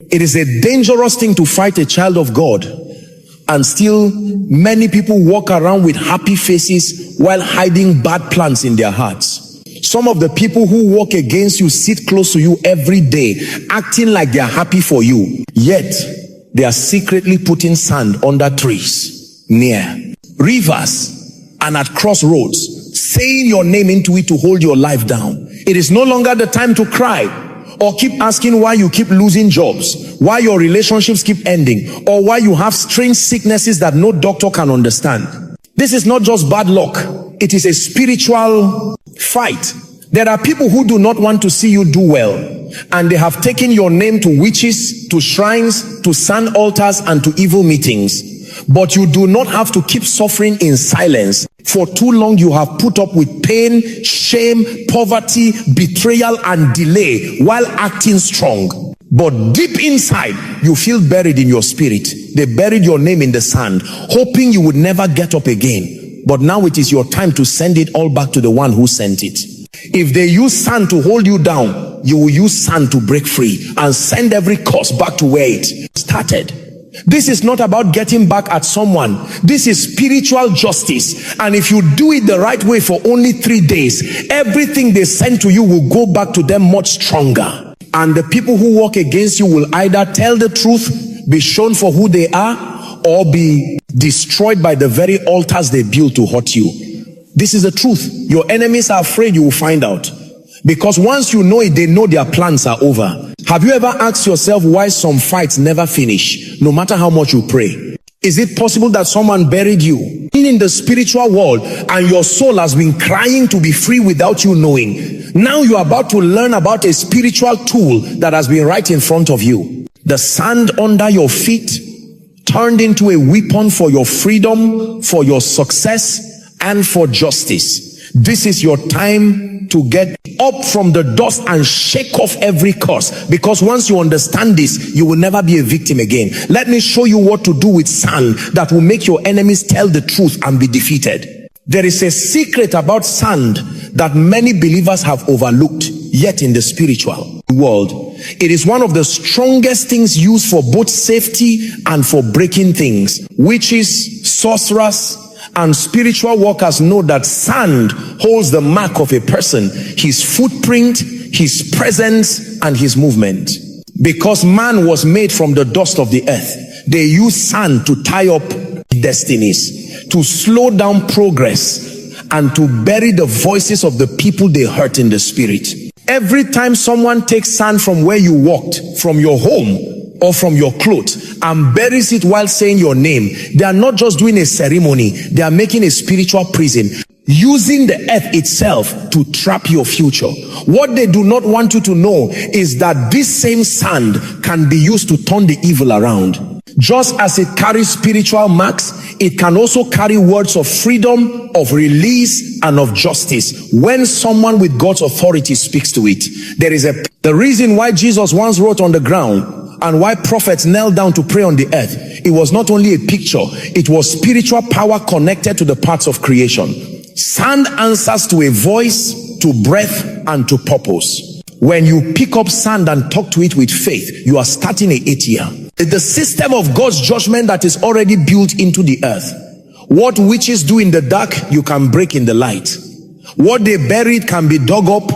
It is a dangerous thing to fight a child of God, and still many people walk around with happy faces while hiding bad plans in their hearts. Some of the people who walk against you sit close to you every day, acting like they are happy for you, yet they are secretly putting sand under trees, near rivers, and at crossroads, saying your name into it to hold your life down. It is no longer the time to cry or keep asking why you keep losing jobs, why your relationships keep ending, or why you have strange sicknesses that no doctor can understand. This is not just bad luck. It is a spiritual fight. There are people who do not want to see you do well, and they have taken your name to witches, to shrines, to sand altars, and to evil meetings. But you do not have to keep suffering in silence. For too long you have put up with pain, shame, poverty, betrayal, and delay while acting strong. But deep inside, you feel buried in your spirit. They buried your name in the sand, hoping you would never get up again. But now it is your time to send it all back to the one who sent it. If they use sand to hold you down, you will use sand to break free and send every curse back to where it started. This is not about getting back at someone. This is spiritual justice. And if you do it the right way for only 3 days, everything they send to you will go back to them much stronger. And the people who walk against you will either tell the truth, be shown for who they are, or be destroyed by the very altars they built to hurt you. This is the truth. Your enemies are afraid you will find out. Because once you know it, they know their plans are over. Have you ever asked yourself why some fights never finish, no matter how much you pray? Is it possible that someone buried you in the spiritual world and your soul has been crying to be free without you knowing? Now you are about to learn about a spiritual tool that has been right in front of you. The sand under your feet turned into a weapon for your freedom, for your success, and for justice. This is your time to get up from the dust and shake off every curse, because once you understand this, you will never be a victim again. Let me show you what to do with sand that will make your enemies tell the truth and be defeated. There is a secret about sand that many believers have overlooked, yet in the spiritual world, it is one of the strongest things used for both safety and for breaking things. Witches, sorcerers, and spiritual workers know that sand holds the mark of a person, his footprint, his presence, and his movement. Because man was made from the dust of the earth, they use sand to tie up destinies, to slow down progress, and to bury the voices of the people they hurt in the spirit. Every time someone takes sand from where you walked, from your home, or from your clothes, and buries it while saying your name, they are not just doing a ceremony, they are making a spiritual prison, using the earth itself to trap your future. What they do not want you to know is that this same sand can be used to turn the evil around. Just as it carries spiritual marks, it can also carry words of freedom, of release, and of justice when someone with God's authority speaks to it. The reason why Jesus once wrote on the ground and why prophets knelt down to pray on the earth, it was not only a picture, it was spiritual power connected to the parts of creation. Sand answers to a voice, to breath, and to purpose. When you pick up sand and talk to it with faith, you are starting a 8-year. The system of God's judgment that is already built into the earth. What witches do in the dark, you can break in the light. What they buried can be dug up.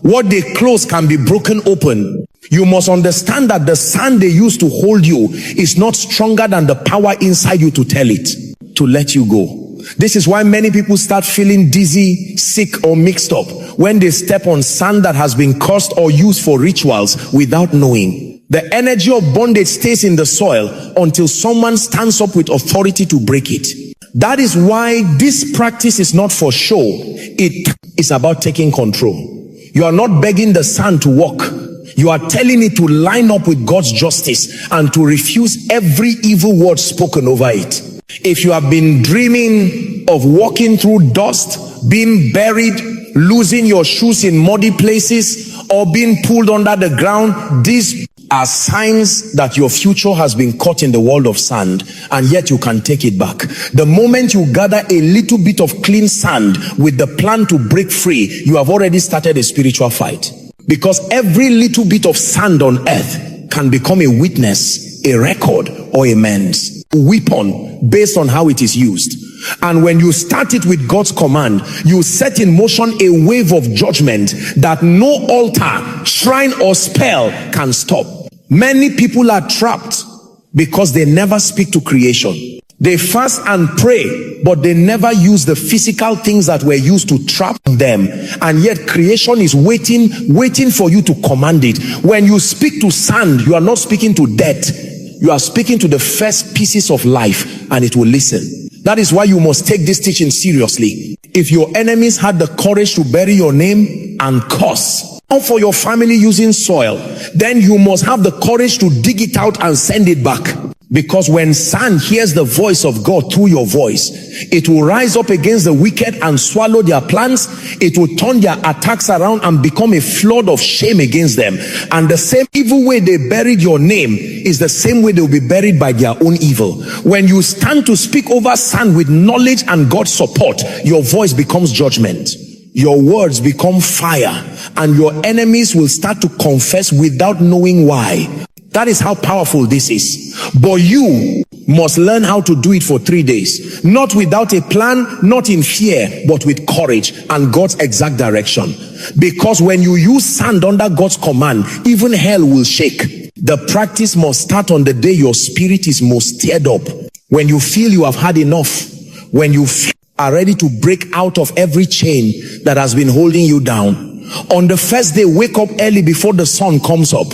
What they close can be broken open. You must understand that the sand they use to hold you is not stronger than the power inside you to tell it to let you go. This is why many people start feeling dizzy, sick, or mixed up when they step on sand that has been cursed or used for rituals without knowing. The energy of bondage stays in the soil until someone stands up with authority to break it. That is why this practice is not for show. It is about taking control. You are not begging the sand to walk. You are telling it to line up with God's justice and to refuse every evil word spoken over it. If you have been dreaming of walking through dust, being buried, losing your shoes in muddy places, or being pulled under the ground, these are signs that your future has been caught in the world of sand, and yet you can take it back. The moment you gather a little bit of clean sand with the plan to break free, you have already started a spiritual fight. Because every little bit of sand on earth can become a witness, a record, or a man's weapon based on how it is used. And when you start it with God's command, you set in motion a wave of judgment that no altar, shrine, or spell can stop. Many people are trapped because they never speak to creation. They fast and pray, but they never use the physical things that were used to trap them. And yet creation is waiting for you to command it. When you speak to sand, you are not speaking to death. You are speaking to the first pieces of life, and it will listen. That is why you must take this teaching seriously. If your enemies had the courage to bury your name and curse, or for your family using soil, then you must have the courage to dig it out and send it back. Because when sand hears the voice of God through your voice, it will rise up against the wicked and swallow their plans. It will turn their attacks around and become a flood of shame against them. And the same evil way they buried your name is the same way they will be buried by their own evil. When you stand to speak over sand with knowledge and God's support, your voice becomes judgment. Your words become fire, and your enemies will start to confess without knowing why. That is how powerful this is. But you must learn how to do it for 3 days. Not without a plan, not in fear, but with courage and God's exact direction. Because when you use sand under God's command, even hell will shake. The practice must start on the day your spirit is most stirred up. When you feel you have had enough. When you are ready to break out of every chain that has been holding you down. On the first day, wake up early before the sun comes up.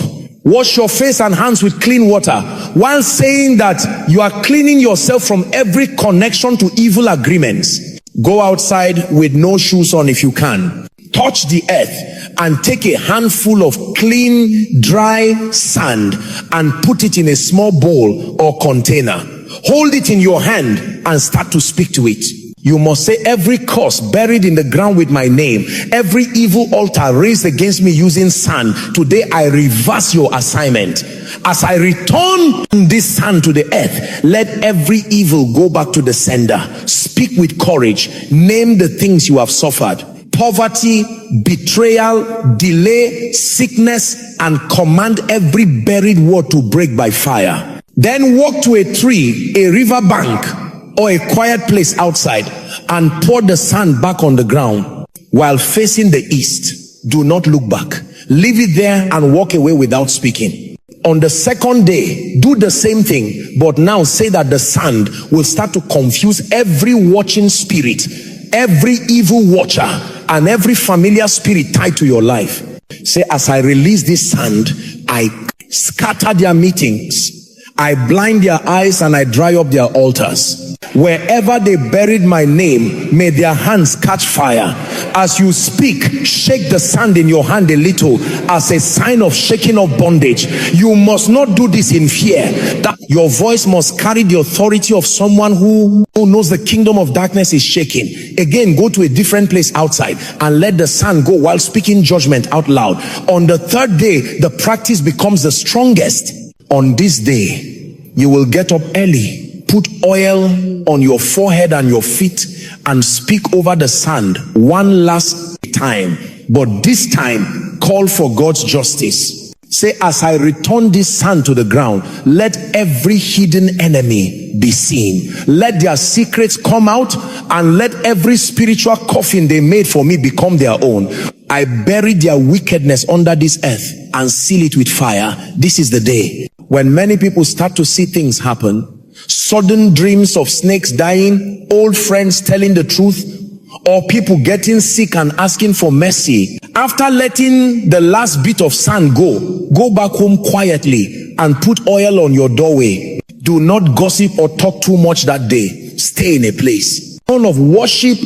Wash your face and hands with clean water, while saying that you are cleaning yourself from every connection to evil agreements. Go outside with no shoes on if you can. Touch the earth and take a handful of clean, dry sand and put it in a small bowl or container. Hold it in your hand and start to speak to it. You must say, every curse buried in the ground with my name, every evil altar raised against me using sand, today I reverse your assignment. As I return this sand to the earth, let every evil go back to the sender. Speak with courage. Name the things you have suffered. Poverty, betrayal, delay, sickness, and command every buried word to break by fire. Then walk to a tree, a river bank, or a quiet place outside, and pour the sand back on the ground while facing the east. Do not look back. Leave it there and walk away without speaking. On the second day, do the same thing, but now say that the sand will start to confuse every watching spirit, every evil watcher, and every familiar spirit tied to your life. Say, as I release this sand, I scatter their meetings, I blind their eyes, and I dry up their altars. Wherever they buried my name, may their hands catch fire. As you speak, shake the sand in your hand a little as a sign of shaking of bondage. You must not do this in fear. That your voice must carry the authority of someone who knows the kingdom of darkness is shaking. Again, go to a different place outside and let the sand go while speaking judgment out loud. On the third day, the practice becomes the strongest. On this day, you will get up early, put oil on your forehead and your feet, and speak over the sand one last time. But this time, call for God's justice. Say, as I return this sand to the ground, let every hidden enemy be seen. Let their secrets come out, and let every spiritual coffin they made for me become their own. I bury their wickedness under this earth and seal it with fire. This is the day. When many people start to see things happen, sudden dreams of snakes dying, old friends telling the truth, or people getting sick and asking for mercy. After letting the last bit of sand go back home quietly and put oil on your doorway. Do not gossip or talk too much that day. Stay in a place of worship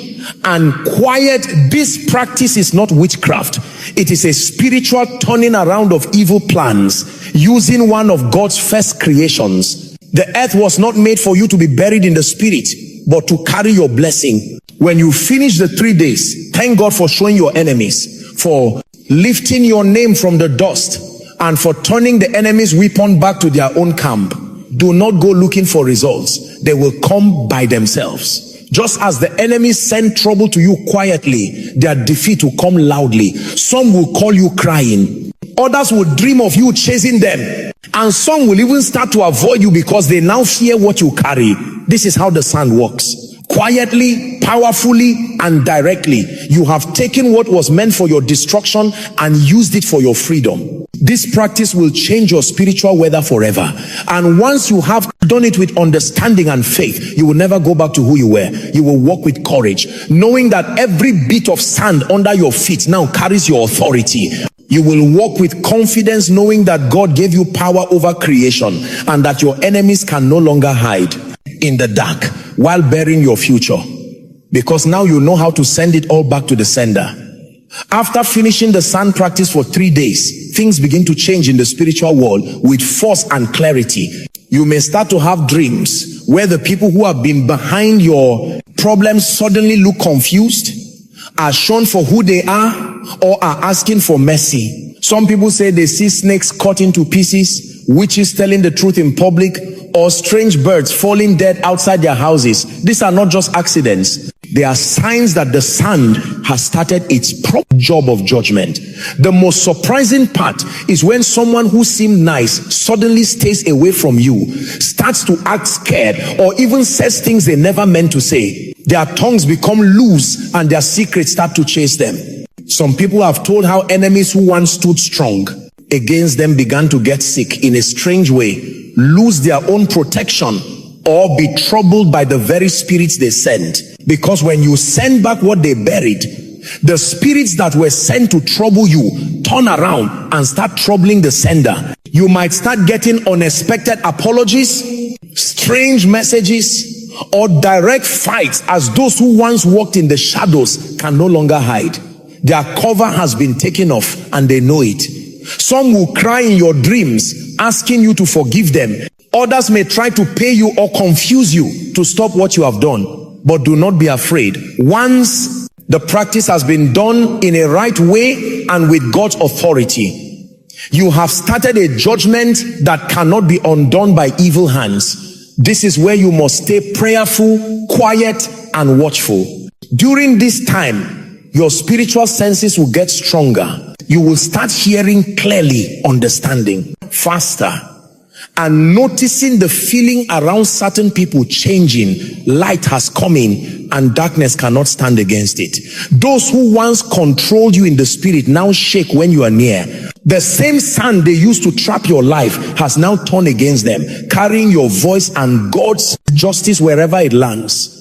and quiet. This practice is not witchcraft. It is a spiritual turning around of evil plans, using one of God's first creations. The earth was not made for you to be buried in the spirit, but to carry your blessing. When you finish the 3 days, thank God for showing your enemies, for lifting your name from the dust, and for turning the enemy's weapon back to their own camp. Do not go looking for results. They will come by themselves. Just as the enemies send trouble to you quietly, their defeat will come loudly. Some will call you crying. Others will dream of you chasing them. And some will even start to avoid you because they now fear what you carry. This is how the sand works. Quietly, powerfully, and directly, you have taken what was meant for your destruction and used it for your freedom. This practice will change your spiritual weather forever. And once you have done it with understanding and faith, you will never go back to who you were. You will walk with courage, knowing that every bit of sand under your feet now carries your authority. You will walk with confidence, knowing that God gave you power over creation and that your enemies can no longer hide in the dark while burying your future, because now you know how to send it all back to the sender. After finishing the sand practice for 3 days, things begin to change in the spiritual world with force and clarity. You may start to have dreams where the people who have been behind your problems suddenly look confused, are shown for who they are, or are asking for mercy. Some people say they see snakes cut into pieces, witches telling the truth in public, or strange birds falling dead outside their houses. These are not just accidents. They are signs that the sand has started its proper job of judgment. The most surprising part is when someone who seemed nice suddenly stays away from you, starts to act scared, or even says things they never meant to say. Their tongues become loose and their secrets start to chase them. Some people have told how enemies who once stood strong against them began to get sick in a strange way, lose their own protection, or be troubled by the very spirits they sent. Because when you send back what they buried, the spirits that were sent to trouble you turn around and start troubling the sender. You might start getting unexpected apologies, strange messages, or direct fights, as those who once walked in the shadows can no longer hide. Their cover has been taken off and they know it. Some will cry in your dreams, asking you to forgive them. Others may try to pay you or confuse you to stop what you have done. But do not be afraid. Once the practice has been done in a right way and with God's authority, you have started a judgment that cannot be undone by evil hands. This is where you must stay prayerful, quiet, and watchful. During this time, your spiritual senses will get stronger. You will start hearing clearly, understanding faster, and noticing the feeling around certain people changing. Light has come in and darkness cannot stand against it. Those who once controlled you in the spirit now shake when you are near. The same sand they used to trap your life has now turned against them, carrying your voice and God's justice wherever it lands.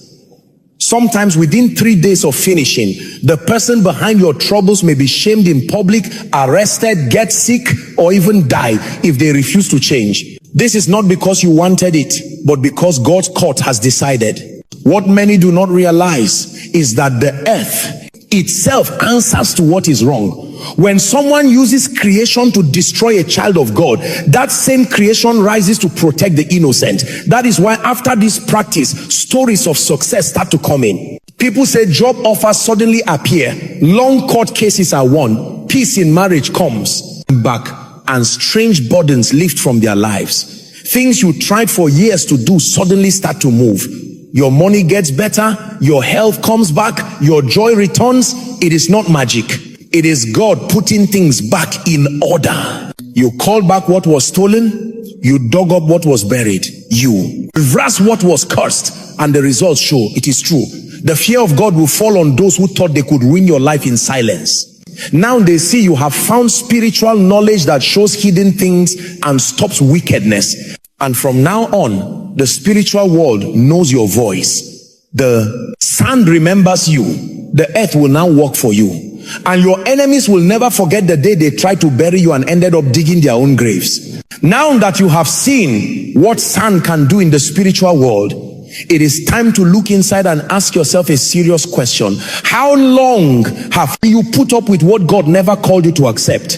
Sometimes within 3 days of finishing, the person behind your troubles may be shamed in public, arrested, get sick, or even die if they refuse to change. This is not because you wanted it, but because God's court has decided. What many do not realize is that the earth itself answers to what is wrong. When someone uses creation to destroy a child of God, that same creation rises to protect the innocent. That is why after this practice, stories of success start to come in. People say job offers suddenly appear, long court cases are won, peace in marriage comes back, and strange burdens lift from their lives. Things you tried for years to do suddenly start to move. Your money gets better, your health comes back, your joy returns. It is not magic. It is God putting things back in order. You called back what was stolen, you dug up what was buried, you reversed what was cursed, and the results show it is true. The fear of God will fall on those who thought they could ruin your life in silence. Now they see you have found spiritual knowledge that shows hidden things and stops wickedness. And from now on, the spiritual world knows your voice. The sand remembers you. The earth will now work for you. And your enemies will never forget the day they tried to bury you and ended up digging their own graves. Now that you have seen what sand can do in the spiritual world, it is time to look inside and ask yourself a serious question. How long have you put up with what God never called you to accept?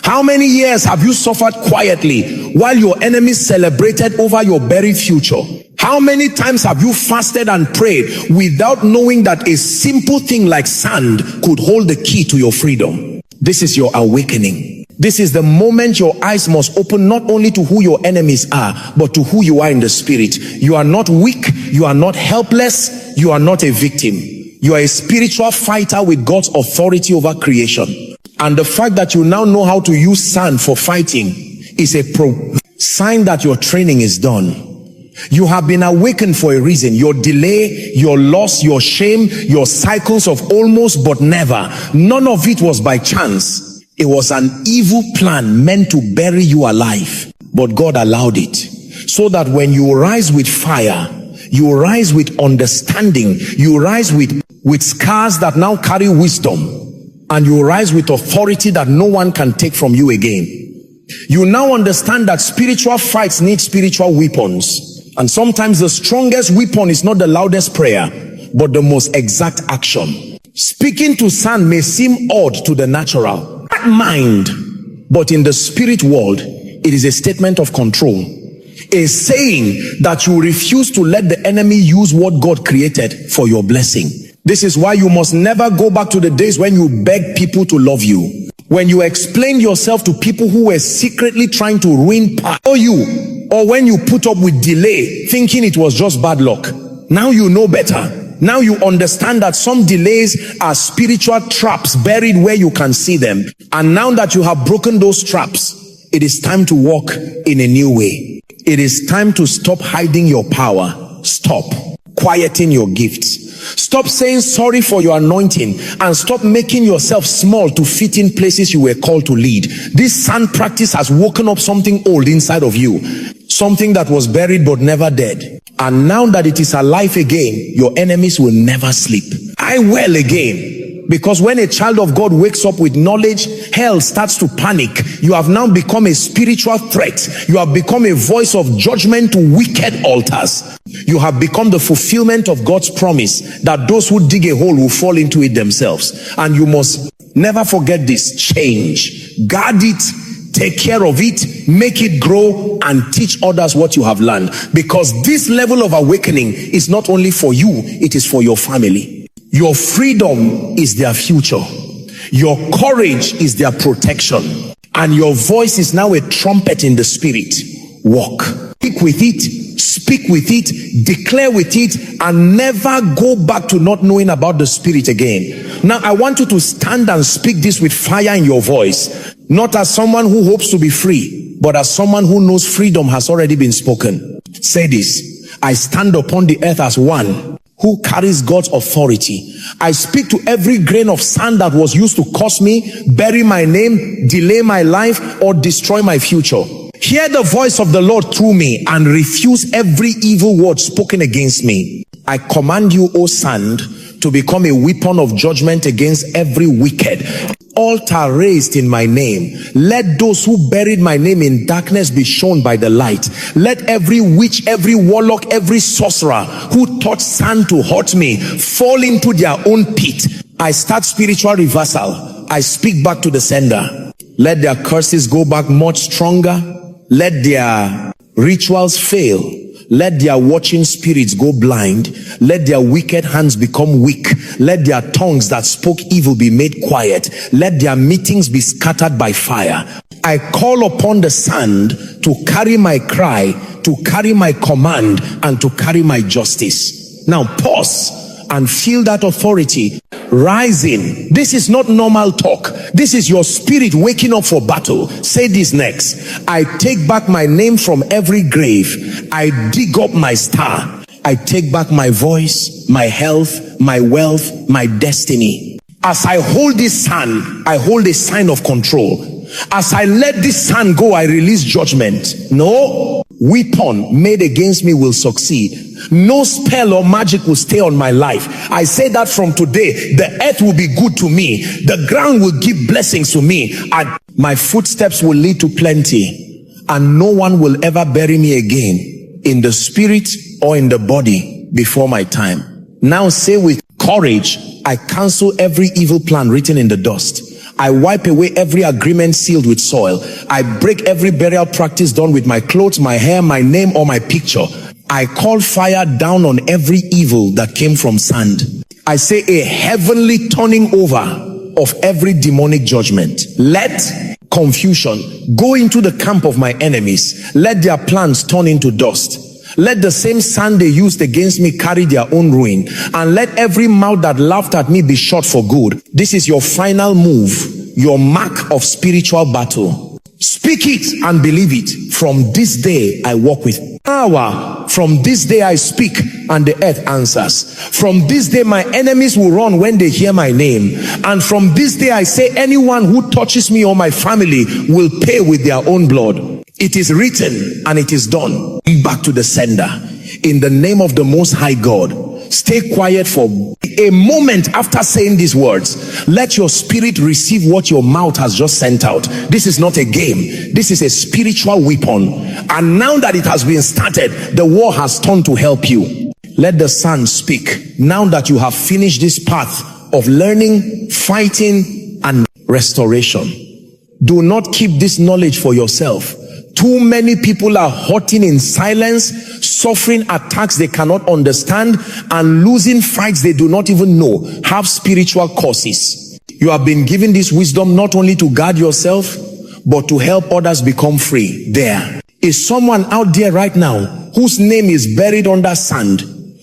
How many years have you suffered quietly while your enemies celebrated over your buried future? How many times have you fasted and prayed without knowing that a simple thing like sand could hold the key to your freedom? This is your awakening. This is the moment your eyes must open, not only to who your enemies are, but to who you are in the spirit. You are not weak. You are not helpless. You are not a victim. You are a spiritual fighter with God's authority over creation. And the fact that you now know how to use sand for fighting is a sign that your training is done. You have been awakened for a reason. Your delay, your loss, your shame, your cycles of almost but never, none of it was by chance. It was an evil plan meant to bury you alive. But God allowed it, so that when you rise with fire, you rise with understanding, you rise with scars that now carry wisdom, and you rise with authority that no one can take from you again. You now understand that spiritual fights need spiritual weapons. And sometimes the strongest weapon is not the loudest prayer, but the most exact action. Speaking to sand may seem odd to the natural mind, but in the spirit world, it is a statement of control. A saying that you refuse to let the enemy use what God created for your blessing. This is why you must never go back to the days when you begged people to love you. When you explained yourself to people who were secretly trying to ruin you. Or when you put up with delay, thinking it was just bad luck. Now you know better. Now you understand that some delays are spiritual traps buried where you can see them. And now that you have broken those traps, it is time to walk in a new way. It is time to stop hiding your power. Stop quieting your gifts. Stop saying sorry for your anointing, and stop making yourself small to fit in places you were called to lead. This sand practice has woken up something old inside of you, something that was buried but never dead. And now that it is alive again, your enemies will never sleep. I will again. Because when a child of God wakes up with knowledge, hell starts to panic. You have now become a spiritual threat. You have become a voice of judgment to wicked altars. You have become the fulfillment of God's promise that those who dig a hole will fall into it themselves. And you must never forget this. Change. Guard it. Take care of it. Make it grow and teach others what you have learned. Because this level of awakening is not only for you, it is for your family. Your freedom is their future. Your courage is their protection. And your voice is now a trumpet in the spirit. Walk. Speak with it. Speak with it. Declare with it. And never go back to not knowing about the spirit again. Now I want you to stand and speak this with fire in your voice. Not as someone who hopes to be free, but as someone who knows freedom has already been spoken. Say this. I stand upon the earth as one who carries God's authority. I speak to every grain of sand that was used to curse me, bury my name, delay my life, or destroy my future. Hear the voice of the Lord through me and refuse every evil word spoken against me. I command you, O sand, to become a weapon of judgment against every wicked altar raised in my name. Let those who buried my name in darkness be shown by the light. Let every witch, every warlock, every sorcerer who taught sand to hurt me fall into their own pit. I start spiritual reversal. I speak back to the sender. Let their curses go back much stronger. Let their rituals fail. Let their watching spirits go blind. Let their wicked hands become weak. Let their tongues that spoke evil be made quiet. Let their meetings be scattered by fire. I call upon the sand to carry my cry, to carry my command, and to carry my justice. Now pause and feel that authority rising. This is not normal talk. This is your spirit waking up for battle. Say this next. I take back my name from every grave. I dig up my star. I take back my voice, my health, my wealth, my destiny. As I hold this sand, I hold a sign of control. As I let this sand go, I release judgment. No weapon made against me will succeed. No spell or magic will stay on my life. I say that from today, the earth will be good to me. The ground will give blessings to me. And my footsteps will lead to plenty. And no one will ever bury me again, in the spirit or in the body, before my time. Now say with courage, I cancel every evil plan written in the dust. I wipe away every agreement sealed with soil. I break every burial practice done with my clothes, my hair, my name, or my picture. I call fire down on every evil that came from sand. I say a heavenly turning over of every demonic judgment. Let confusion go into the camp of my enemies. Let their plans turn into dust. Let the same sand they used against me carry their own ruin. And let every mouth that laughed at me be shut for good. This is your final move your mark of spiritual battle. Speak it and believe it. From this day I walk with power. From this day I speak and the earth answers. From this day my enemies will run when they hear my name. And from this day I say, anyone who touches me or my family will pay with their own blood. It is written and it is done. Back to the sender. In the name of the Most High God, stay quiet for a moment after saying these words. Let your spirit receive what your mouth has just sent out. This is not a game. This is a spiritual weapon. And now that it has been started, the war has turned to help you. Let the Son speak. Now that you have finished this path of learning, fighting, and restoration, do not keep this knowledge for yourself. Too many people are hurting in silence, suffering attacks they cannot understand, and losing fights they do not even know have spiritual causes. You have been given this wisdom not only to guard yourself, but to help others become free. There is someone out there right now whose name is buried under sand,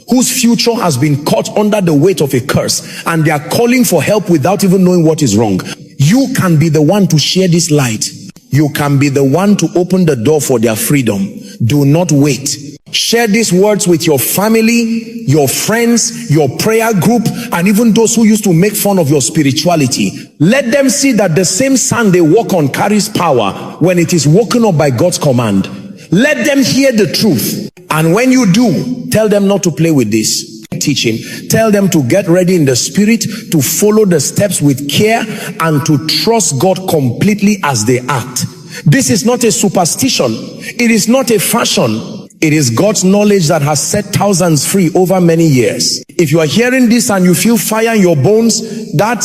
whose future has been caught under the weight of a curse, and they are calling for help without even knowing what is wrong. You can be the one to share this light. You can be the one to open the door for their freedom. Do not wait. Share these words with your family, your friends, your prayer group, and even those who used to make fun of your spirituality. Let them see that the same sand they walk on carries power when it is woken up by God's command. Let them hear the truth. And when you do, tell them not to play with this teaching. Tell them to get ready in the spirit, to follow the steps with care, and to trust God completely as they act. This is not a superstition. It is not a fashion. It is God's knowledge that has set thousands free over many years. If you are hearing this and you feel fire in your bones, that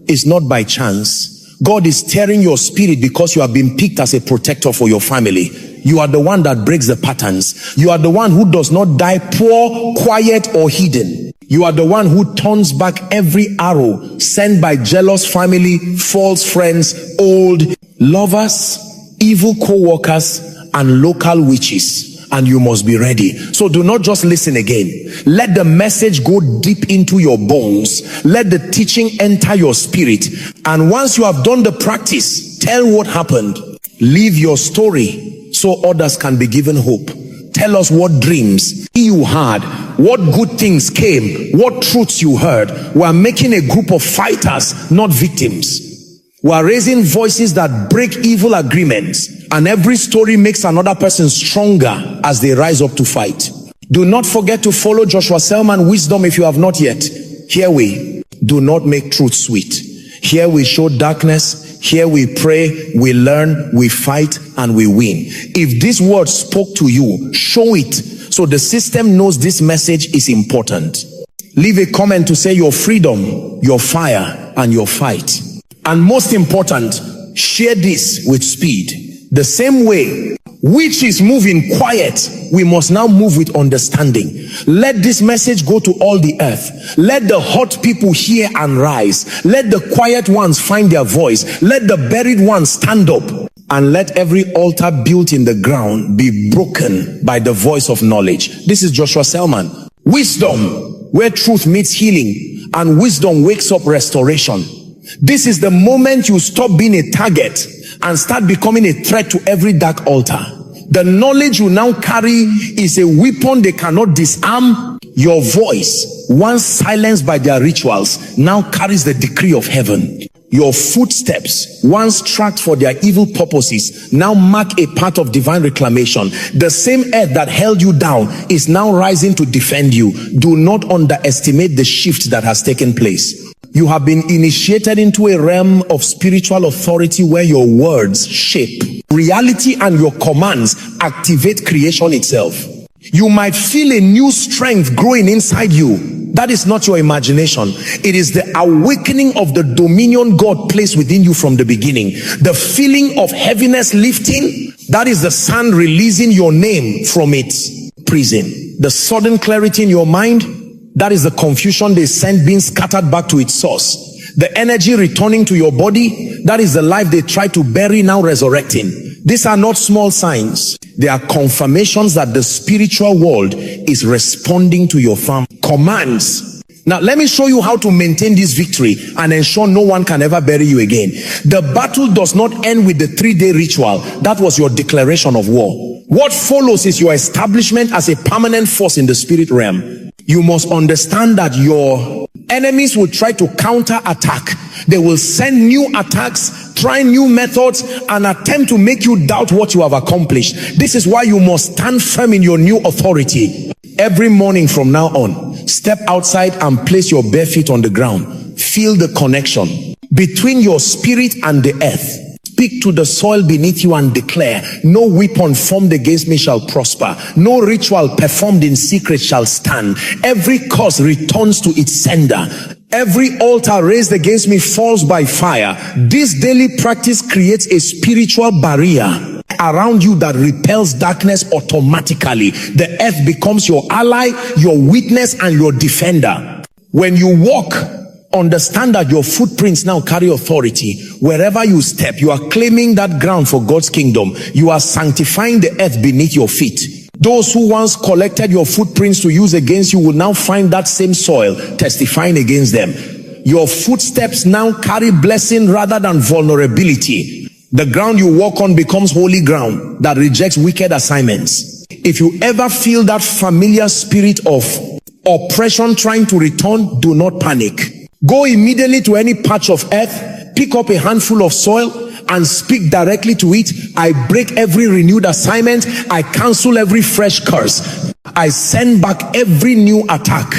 is not by chance. God is stirring your spirit because you have been picked as a protector for your family. You are the one that breaks the patterns. You are the one who does not die poor, quiet, or hidden. You are the one who turns back every arrow sent by jealous family, false friends, old lovers, evil co-workers, and local witches. And you must be ready. So do not just listen again. Let the message go deep into your bones. Let the teaching enter your spirit. And once you have done the practice, tell what happened. Leave your story so others can be given hope. Tell us what dreams you had, what good things came, what truths you heard. We are making a group of fighters, not victims. We are raising voices that break evil agreements, and every story makes another person stronger as they rise up to fight. Do not forget to follow Joshua Selman Wisdom if you have not yet. Here we do not make truth sweet. Here we show darkness. Here we pray, we learn, we fight, and we win. If this word spoke to you, show it so the system knows this message is important. Leave a comment to say your freedom, your fire, and your fight. And most important, share this with speed. The same way witches move in quiet, we must now move with understanding. Let this message go to all the earth. Let the hot people hear and rise. Let the quiet ones find their voice. Let the buried ones stand up. And let every altar built in the ground be broken by the voice of knowledge. This is Joshua Selman. Wisdom, where truth meets healing, and wisdom wakes up restoration. This is the moment you stop being a target and start becoming a threat to every dark altar. The knowledge you now carry is a weapon they cannot disarm. Your voice, once silenced by their rituals, now carries the decree of heaven. Your footsteps, once tracked for their evil purposes, now mark a path of divine reclamation. The same earth that held you down is now rising to defend you. Do not underestimate the shift that has taken place. You have been initiated into a realm of spiritual authority where your words shape reality and your commands activate creation itself. You might feel a new strength growing inside you. That is not your imagination. It is the awakening of the dominion God placed within you from the beginning. The feeling of heaviness lifting, that is the sun releasing your name from its prison. The sudden clarity in your mind, that is the confusion they sent being scattered back to its source. The energy returning to your body, that is the life they tried to bury, now resurrecting. These are not small signs. They are confirmations that the spiritual world is responding to your commands. Now, let me show you how to maintain this victory and ensure no one can ever bury you again. The battle does not end with the 3-day ritual. That was your declaration of war. What follows is your establishment as a permanent force in the spirit realm. You must understand that your enemies will try to counter-attack. They will send new attacks, try new methods, and attempt to make you doubt what you have accomplished. This is why you must stand firm in your new authority. Every morning from now on, step outside and place your bare feet on the ground. Feel the connection between your spirit and the earth. Speak to the soil beneath you and declare, no weapon formed against me shall prosper. No ritual performed in secret shall stand. Every curse returns to its sender. Every altar raised against me falls by fire. This daily practice creates a spiritual barrier around you that repels darkness automatically. The earth becomes your ally, your witness, and your defender. When you walk, understand that your footprints now carry authority. Wherever you step, you are claiming that ground for God's kingdom. You are sanctifying the earth beneath your feet. Those who once collected your footprints to use against you will now find that same soil testifying against them. Your footsteps now carry blessing rather than vulnerability. The ground you walk on becomes holy ground that rejects wicked assignments. If you ever feel that familiar spirit of oppression trying to return, do not panic. Go immediately to any patch of earth, pick up a handful of soil, and speak directly to it. I break every renewed assignment. I cancel every fresh curse. I send back every new attack.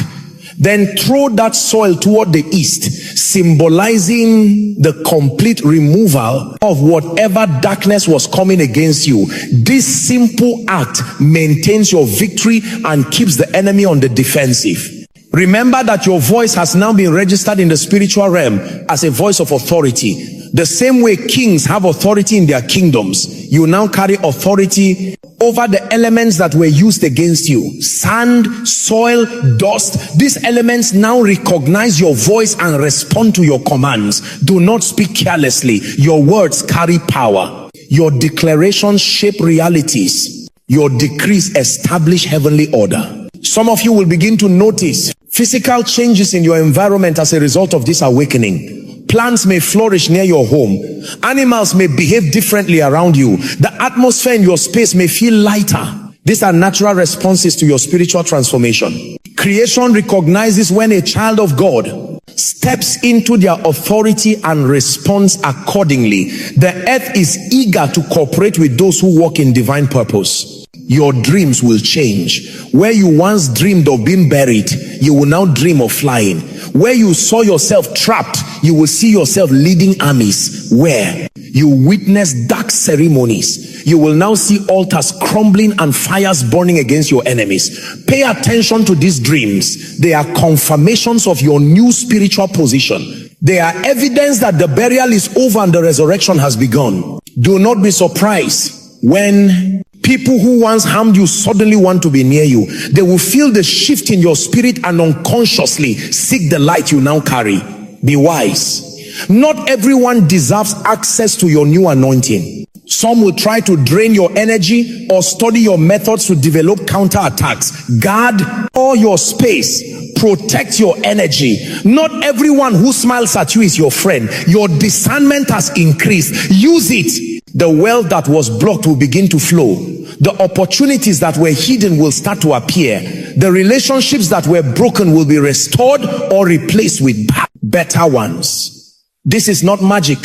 Then throw that soil toward the east, symbolizing the complete removal of whatever darkness was coming against you. This simple act maintains your victory and keeps the enemy on the defensive. Remember that your voice has now been registered in the spiritual realm as a voice of authority. The same way kings have authority in their kingdoms, you now carry authority over the elements that were used against you. Sand, soil, dust. These elements now recognize your voice and respond to your commands. Do not speak carelessly. Your words carry power. Your declarations shape realities. Your decrees establish heavenly order. Some of you will begin to notice physical changes in your environment as a result of this awakening. Plants may flourish near your home. Animals may behave differently around you. The atmosphere in your space may feel lighter. These are natural responses to your spiritual transformation. Creation recognizes when a child of God steps into their authority and responds accordingly. The earth is eager to cooperate with those who walk in divine purpose. Your dreams will change. Where you once dreamed of being buried, you will now dream of flying. Where you saw yourself trapped, you will see yourself leading armies. Where you witness dark ceremonies, you will now see altars crumbling and fires burning against your enemies. Pay attention to these dreams. They are confirmations of your new spiritual position. They are evidence that the burial is over and the resurrection has begun. Do not be surprised when people who once harmed you suddenly want to be near you. They will feel the shift in your spirit and unconsciously seek the light you now carry. Be wise. Not everyone deserves access to your new anointing. Some will try to drain your energy or study your methods to develop counterattacks. Guard all your space. Protect your energy. Not everyone who smiles at you is your friend. Your discernment has increased. Use it. The wealth that was blocked will begin to flow. The opportunities that were hidden will start to appear. The relationships that were broken will be restored or replaced with better ones. This is not magic.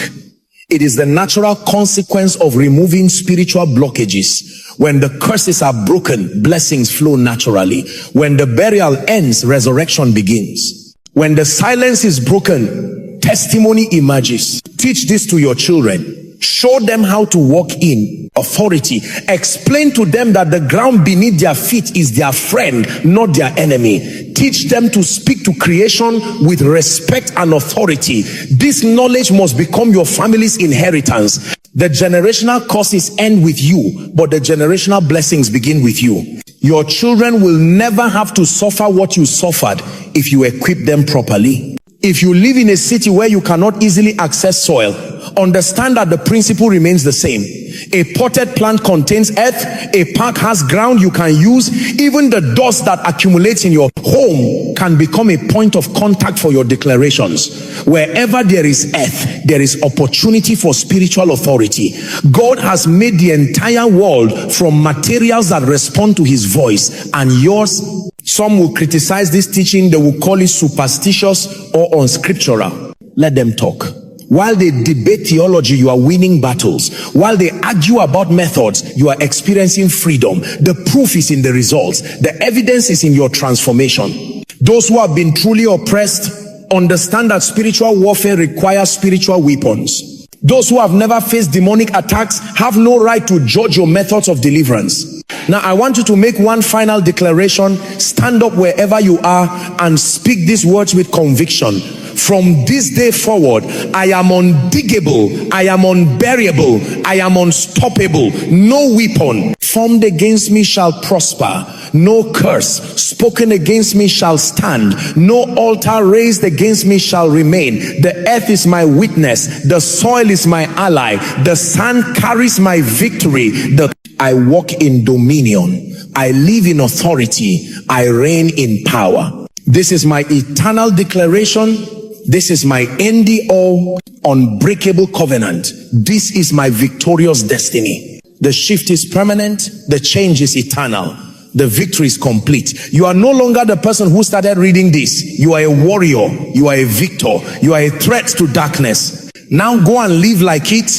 It is the natural consequence of removing spiritual blockages. When the curses are broken, blessings flow naturally. When the burial ends, resurrection begins. When the silence is broken, testimony emerges. Teach this to your children. Show them how to walk in authority. Explain to them that the ground beneath their feet is their friend, not their enemy. Teach them to speak to creation with respect and authority. This knowledge must become your family's inheritance. The generational curses end with you, but the generational blessings begin with you. Your children will never have to suffer what you suffered if you equip them properly. If you live in a city where you cannot easily access soil, understand that the principle remains the same. A potted plant contains earth, a park has ground you can use. Even the dust that accumulates in your home can become a point of contact for your declarations. Wherever there is earth, there is opportunity for spiritual authority. God has made the entire world from materials that respond to his voice, and yours. Some will criticize this teaching. They will call it superstitious or unscriptural. Let them talk. While they debate theology, you are winning battles. While they argue about methods, you are experiencing freedom. The proof is in the results. The evidence is in your transformation. Those who have been truly oppressed understand that spiritual warfare requires spiritual weapons. Those who have never faced demonic attacks have no right to judge your methods of deliverance. Now, I want you to make one final declaration. Stand up wherever you are and speak these words with conviction. From this day forward, I am undiggable, I am unbearable, I am unstoppable. No weapon formed against me shall prosper. No curse spoken against me shall stand. No altar raised against me shall remain. The earth is my witness. The soil is my ally. The sand carries my victory. I walk in dominion. I live in authority. I reign in power. This is my eternal declaration. This is my end-all, unbreakable covenant. This is my victorious destiny. The shift is permanent. The change is eternal. The victory is complete. You are no longer the person who started reading this. You are a warrior. You are a victor. You are a threat to darkness. Now go and live like it.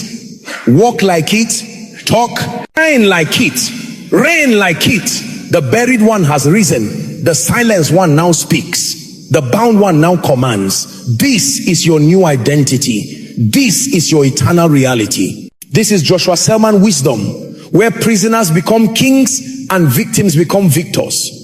Walk like it. Talk. Reign like it. Reign like it. The buried one has risen. The silenced one now speaks. The bound one now commands. This is your new identity. This is your eternal reality. This is Joshua Selman wisdom, where prisoners become kings and victims become victors.